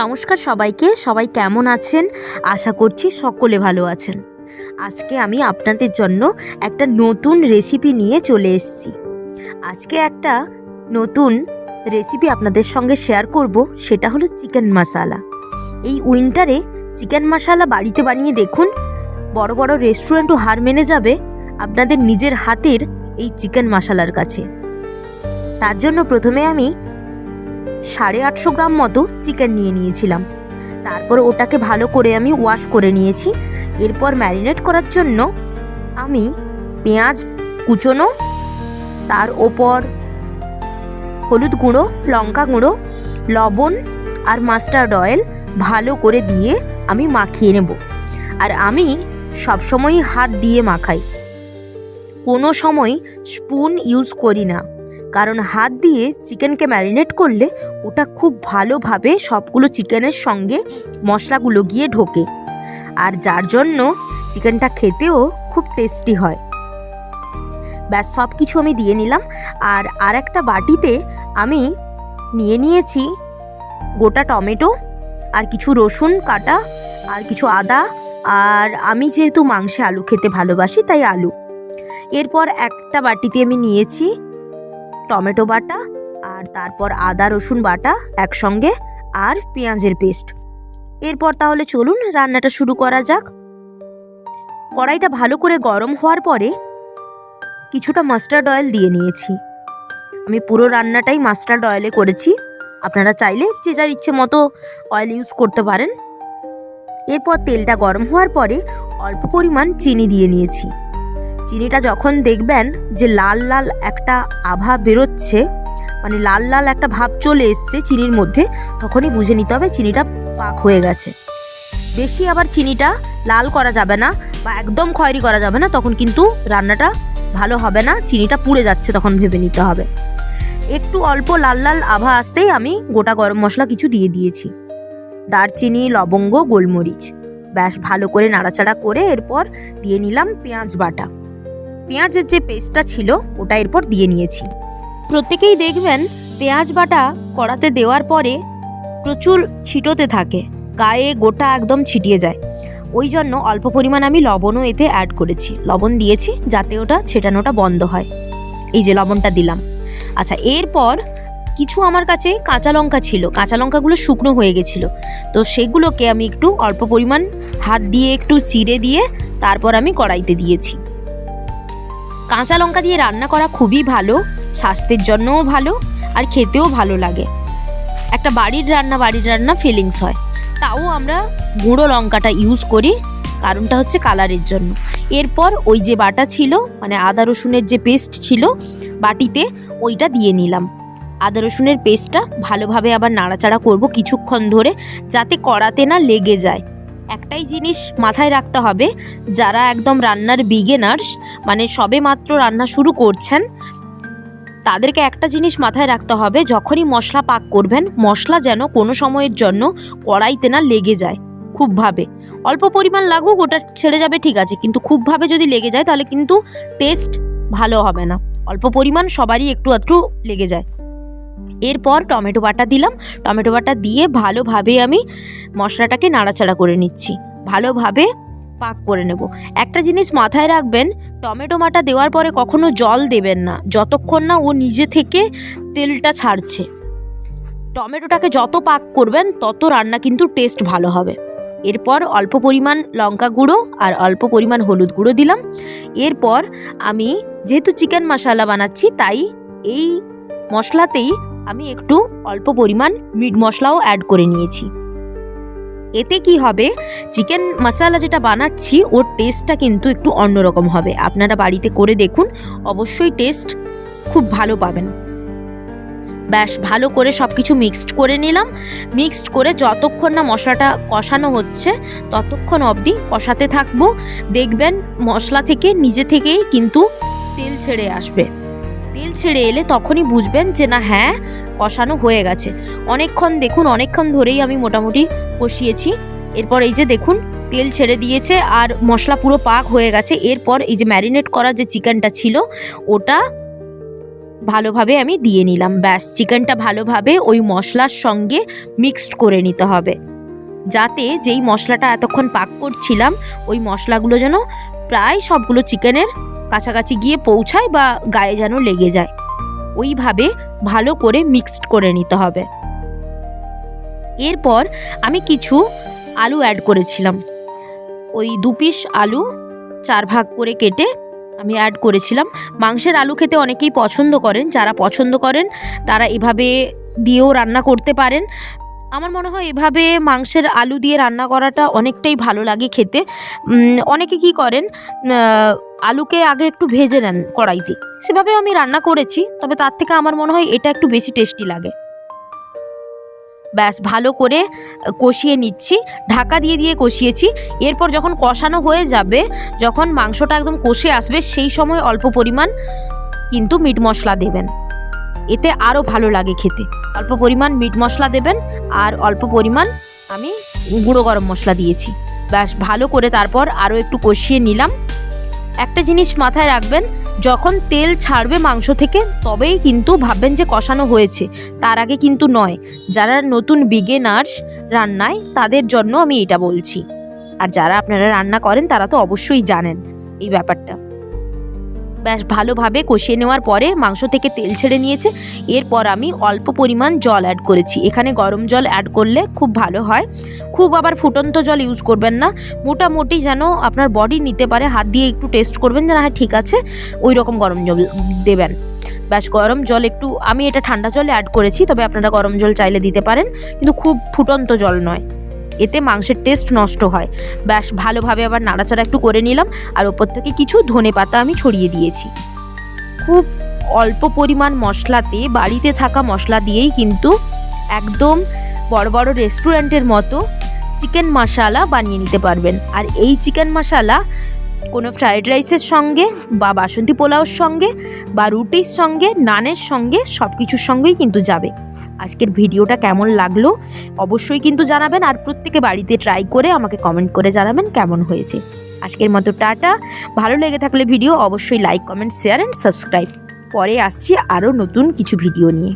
নমস্কার সবাইকে। সবাই কেমন আছেন? আশা করছি সকলে ভালো আছেন। আজকে আমি আপনাদের জন্য একটা নতুন রেসিপি নিয়ে চলে এসেছি। আজকে একটা নতুন রেসিপি আপনাদের সঙ্গে শেয়ার করব, সেটা হলো চিকেন মশালা। এই উইন্টারে চিকেন মশালা বাড়িতে বানিয়ে দেখুন, বড় বড় রেস্টুরেন্টও হার মেনে যাবে আপনাদের নিজের হাতের এই চিকেন মশালার কাছে। তার জন্য প্রথমে আমি 850 গ্রাম মতো চিকেন নিয়ে নিয়েছিলাম। তারপর ওটাকে ভালো করে আমি ওয়াশ করে নিয়েছি। এরপর ম্যারিনেট করার জন্য আমি পেঁয়াজ কুচোনো, তার ওপর হলুদ গুঁড়ো, লঙ্কা গুঁড়ো, লবণ আর মাস্টার্ড অয়েল ভালো করে দিয়ে আমি মাখিয়ে নেব। আর আমি সবসময়ই হাত দিয়ে মাখাই, কোনো সময় স্পুন ইউজ করি না, কারণ হাত দিয়ে চিকেনকে ম্যারিনেট করলে ওটা খুব ভালোভাবে সবগুলো চিকেনের সঙ্গে মশলাগুলো গিয়ে ঢোকে, আর যার জন্য চিকেনটা খেতেও খুব টেস্টি হয়। ব্যাস সব কিছু আমি দিয়ে নিলাম। আর একটা বাটিতে আমি নিয়ে নিয়েছি গোটা টমেটো, আর কিছু রসুন কাটা, আর কিছু আদা, আর আমি যেহেতু মাংসে আলু খেতে ভালোবাসি তাই আলু। এরপর একটা বাটিতে আমি নিয়েছি টমেটো বাটা, আর তারপর আদা রসুন বাটা একসঙ্গে, আর পেঁয়াজের পেস্ট। এরপর তাহলে চলুন রান্নাটা শুরু করা যাক। কড়াইটা ভালো করে গরম হওয়ার পরে কিছুটা মাস্টার্ড অয়েল দিয়ে নিয়েছি। আমি পুরো রান্নাটাই মাস্টার্ড অয়েলে করেছি, আপনারা চাইলে যে যার ইচ্ছে মতো অয়েল ইউজ করতে পারেন। এরপর তেলটা গরম হওয়ার পরে অল্প পরিমাণ চিনি দিয়ে নিয়েছি। চিনিটা যখন দেখবেন যে লাল লাল একটা আভা বেরোচ্ছে, মানে লাল লাল একটা ভাব চলে এসছে চিনির মধ্যে, তখনই বুঝে নিতে হবে চিনিটা পাক হয়ে গেছে। বেশি আবার চিনিটা লাল করা যাবে না বা একদম খয়েরি করা যাবে না, তখন কিন্তু রান্নাটা ভালো হবে না, চিনিটা পুড়ে যাচ্ছে তখন ভেবে নিতে হবে। একটু অল্প লাল লাল আভা আসতেই আমি গোটা গরম মশলা কিছু দিয়ে দিয়েছি, দারচিনি, লবঙ্গ, গোলমরিচ। ব্যাস ভালো করে নাড়াচাড়া করে এরপর দিয়ে নিলাম পেঁয়াজ বাটা। পেঁয়াজের যে পেস্টটা ছিল ওটা এরপর দিয়ে নিয়েছি। প্রত্যেকেই দেখবেন পেঁয়াজ বাটা কড়াতে দেওয়ার পরে প্রচুর ছিটোতে থাকে, গায়ে গোটা একদম ছিটিয়ে যায়। ওই জন্য অল্প পরিমাণ আমি লবণও এতে অ্যাড করেছি, লবণ দিয়েছি যাতে ওটা ছেটানোটা বন্ধ হয়। এই যে লবণটা দিলাম। আচ্ছা, এরপর কিছু আমার কাছে কাঁচা লঙ্কা ছিল, কাঁচা লঙ্কাগুলো শুকনো হয়ে গেছিলো, তো সেগুলোকে আমি একটু অল্প পরিমাণ হাত দিয়ে একটু চিড়ে দিয়ে তারপর আমি কড়াইতে দিয়েছি। কাঁচা লঙ্কা দিয়ে রান্না করা খুবই ভালো, স্বাস্থ্যের জন্যও ভালো, আর খেতেও ভালো লাগে। একটা বাড়ির রান্না ফিলিংস হয়। তাও আমরা গুঁড়ো লঙ্কাটা ইউজ করি, কারণটা হচ্ছে কালারের জন্য। এরপর ওই যে বাটা ছিল, মানে আদা রসুনের যে পেস্ট ছিল বাটিতে, ওইটা দিয়ে নিলাম। আদা রসুনের পেস্টটা ভালোভাবে আবার নাড়াচাড়া করব কিছুক্ষণ ধরে, যাতে কড়াতে না লেগে যায়। একটাই জিনিস মাথায় রাখতে হবে, যারা একদম রান্নার বিগিনার্স, মানে সবে মাত্র রান্না শুরু করছেন, তাদেরকে একটা জিনিস মাথায় রাখতে হবে, যখনই মশলা পাক করবেন, মশলা যেন কোনো সময়ের জন্য কড়াইতে না লেগে যায় খুবভাবে। অল্প পরিমাণ লাগুক, ওটা ছেড়ে যাবে ঠিক আছে, কিন্তু খুবভাবে যদি লেগে যায় তাহলে কিন্তু টেস্ট ভালো হবে না। অল্প পরিমাণ সবারই একটু আধটু লেগে যায়। এরপর টমেটো বাটা দিলাম। টমেটো বাটা দিয়ে ভালোভাবে আমি মশলাটাকে নাড়াচাড়া করে নিচ্ছি, ভালোভাবে পাক করে নেব। একটা জিনিস মাথায় রাখবেন, টমেটো বাটা দেওয়ার পরে কখনো জল দেবেন না, যতক্ষণ না ও নিজে থেকে তেলটা ছাড়ছে। টমেটোটাকে যত পাক করবেন তত রান্না কিন্তু টেস্ট ভালো হবে। এরপর অল্প পরিমাণ লঙ্কা গুঁড়ো আর অল্প পরিমাণ হলুদ গুঁড়ো দিলাম। এরপর আমি যেহেতু চিকেন মশলা বানাচ্ছি, তাই এই মশলাতেই আমি একটু অল্প পরিমাণ মিট মশলাও অ্যাড করে নিয়েছি। এতে কি হবে, চিকেন মশলা যেটা বানাচ্ছি ওর টেস্টটা কিন্তু একটু অন্যরকম হবে। আপনারা বাড়িতে করে দেখুন, অবশ্যই টেস্ট খুব ভালো পাবেন। ব্যাস ভালো করে সব কিছু মিক্সড করে নিলাম। মিক্সড করে যতক্ষণ না মশলাটা কষানো হচ্ছে ততক্ষণ অবধি কষাতে থাকবো। দেখবেন মশলা থেকে নিজে থেকেই কিন্তু তেল ছেড়ে আসবে। তেল ছেড়ে এলে তখনই বুঝবেন যে না, হ্যাঁ কষানো হয়ে গেছে। অনেকক্ষণ ধরেই আমি মোটামুটি কষিয়েছি। এরপর এই যে দেখুন তেল ছেড়ে দিয়েছে আর মশলা পুরো পাক হয়ে গেছে। এরপর এই যে ম্যারিনেট করা যে চিকেনটা ছিল ওটা ভালোভাবে আমি দিয়ে নিলাম। ব্যাস, চিকেনটা ভালোভাবে ওই মশলার সঙ্গে মিক্সড করে নিতে হবে, যাতে যেই মশলাটা এতক্ষণ পাক করছিলাম ওই মশলাগুলো যেন প্রায় সবগুলো চিকেনের কাছাকাছি গিয়ে পৌঁছায় বা গায়ে যেন লেগে যায়। ওইভাবে ভালো করে মিক্সড করে নিতে হবে। এরপর আমি কিছু আলু অ্যাড করেছিলাম। ওই 2 পিস আলু 4 ভাগ করে কেটে আমি অ্যাড করেছিলাম। মাংসের আলু খেতে অনেকেই পছন্দ করেন, যারা পছন্দ করেন তারা এভাবে দিয়েও রান্না করতে পারেন। আমার মনে হয় এভাবে মাংসের আলু দিয়ে রান্না করাটা অনেকটাই ভালো লাগে খেতে। অনেকে কি করেন, আলুকে আগে একটু ভেজে নেন কড়াইতে, সেভাবেও আমি রান্না করেছি, তবে তার থেকে আমার মনে হয় এটা একটু বেশি টেস্টি লাগে। ব্যাস, ভালো করে কষিয়ে নিচ্ছি, ঢাকা দিয়ে দিয়ে কষিয়েছি। এরপর যখন কষানো হয়ে যাবে, যখন মাংসটা একদম কষে আসবে, সেই সময় অল্প পরিমাণ কিন্তু মিট মশলা দেবেন, এতে আরও ভালো লাগে খেতে। অল্প পরিমাণ মিট মশলা দেবেন আর অল্প পরিমাণ আমি গুঁড়ো গরম মশলা দিয়েছি। ব্যাস, ভালো করে তারপর আরও একটু কষিয়ে নিলাম। একটা জিনিস মাথায় রাখবেন, যখন তেল ছাড়বে মাংস থেকে তবেই কিন্তু ভাববেন যে কষানো হয়েছে, তার আগে কিন্তু নয়। যারা নতুন বিগিনার্স রান্নায়, তাদের জন্য আমি এটা বলছি। আর যারা আপনারা রান্না করেন তারা তো অবশ্যই জানেন এই ব্যাপারটা। ব্যাস, ভালোভাবে কষিয়ে নেওয়ার পরে মাংস থেকে তেল ছেড়ে নিয়েছে। এরপর আমি অল্প পরিমাণ জল অ্যাড করেছি। এখানে গরম জল অ্যাড করলে খুব ভালো হয়। খুব আবার ফুটন্ত জল ইউজ করবেন না, মোটামুটি যেন আপনার বডি নিতে পারে। হাত দিয়ে একটু টেস্ট করবেন যে হ্যাঁ ঠিক আছে, ওই রকম গরম জল দেবেন। ব্যাস, গরম জল একটু, আমি এটা ঠান্ডা জলে অ্যাড করেছি, তবে আপনারা গরম জল চাইলে দিতে পারেন, কিন্তু খুব ফুটন্ত জল নয়, এতে মাংসের টেস্ট নষ্ট হয়। ব্যাস, ভালোভাবে আবার নাড়াচাড়া একটু করে নিলাম, আর ওপর থেকে কিছু ধনেপাতা আমি ছড়িয়ে দিয়েছি। খুব অল্প পরিমাণ মশলাতে, বাড়িতে থাকা মশলা দিয়েই কিন্তু একদম বড় বড় রেস্টুরেন্টের মতো চিকেন মশলা বানিয়ে নিতে পারবেন। আর এই চিকেন মশলা কোনো ফ্রাইড রাইসের সঙ্গে বা বাসন্তী পোলাওর সঙ্গে বা রুটির সঙ্গে, নানের সঙ্গে, সব কিছুর সঙ্গেই কিন্তু যাবে। আজকের ভিডিওটা কেমন লাগলো অবশ্যই কিন্তু জানাবেন, আর প্রত্যেকে বাড়িতে ট্রাই করে আমাকে কমেন্ট করে জানাবেন কেমন হয়েছে। আজকের মতো টাটা। ভালো লেগে থাকলে ভিডিও অবশ্যই like, comment, share and subscribe. পরে আসছি আরও নতুন কিছু ভিডিও নিয়ে।